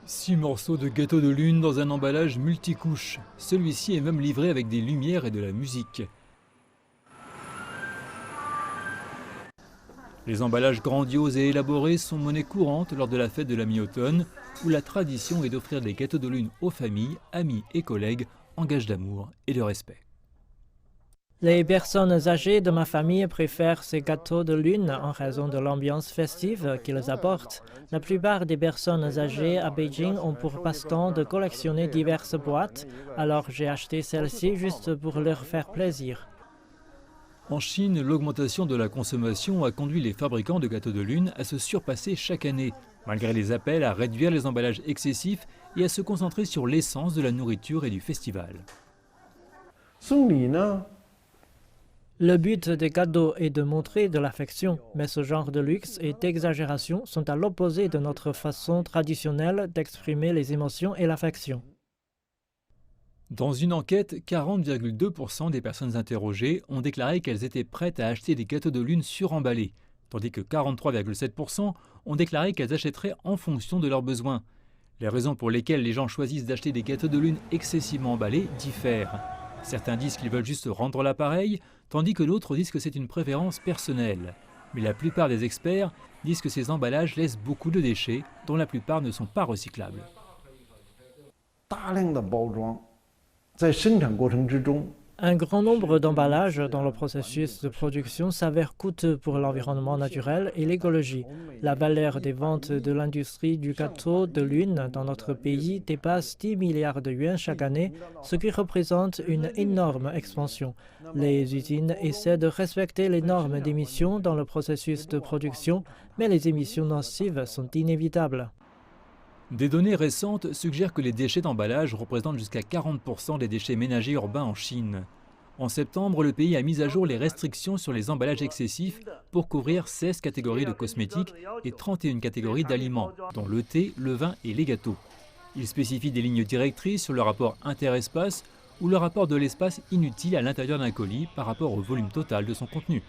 6 morceaux de gâteau de lune dans un emballage multicouche. Celui-ci est même livré avec des lumières et de la musique. Les emballages grandioses et élaborés sont monnaie courante lors de la fête de la mi-automne, où la tradition est d'offrir des gâteaux de lune aux familles, amis et collègues en gage d'amour et de respect. Les personnes âgées de ma famille préfèrent ces gâteaux de lune en raison de l'ambiance festive qu'ils apportent. La plupart des personnes âgées à Beijing ont pour passe-temps de collectionner diverses boîtes, alors j'ai acheté celle-ci juste pour leur faire plaisir. En Chine, l'augmentation de la consommation a conduit les fabricants de gâteaux de lune à se surpasser chaque année, malgré les appels à réduire les emballages excessifs et à se concentrer sur l'essence de la nourriture et du festival. Le but des cadeaux est de montrer de l'affection, mais ce genre de luxe et d'exagération sont à l'opposé de notre façon traditionnelle d'exprimer les émotions et l'affection. Dans une enquête, 40,2% des personnes interrogées ont déclaré qu'elles étaient prêtes à acheter des gâteaux de lune suremballés, tandis que 43,7% ont déclaré qu'elles achèteraient en fonction de leurs besoins. Les raisons pour lesquelles les gens choisissent d'acheter des gâteaux de lune excessivement emballés diffèrent. Certains disent qu'ils veulent juste rendre l'appareil, tandis que d'autres disent que c'est une préférence personnelle. Mais la plupart des experts disent que ces emballages laissent beaucoup de déchets, dont la plupart ne sont pas recyclables. Un grand nombre d'emballages dans le processus de production s'avère coûteux pour l'environnement naturel et l'écologie. La valeur des ventes de l'industrie du gâteau de lune dans notre pays dépasse 10 milliards de yuans chaque année, ce qui représente une énorme expansion. Les usines essaient de respecter les normes d'émissions dans le processus de production, mais les émissions nocives sont inévitables. Des données récentes suggèrent que les déchets d'emballage représentent jusqu'à 40% des déchets ménagers urbains en Chine. En septembre, le pays a mis à jour les restrictions sur les emballages excessifs pour couvrir 16 catégories de cosmétiques et 31 catégories d'aliments, dont le thé, le vin et les gâteaux. Il spécifie des lignes directrices sur le rapport interespace ou le rapport de l'espace inutile à l'intérieur d'un colis par rapport au volume total de son contenu.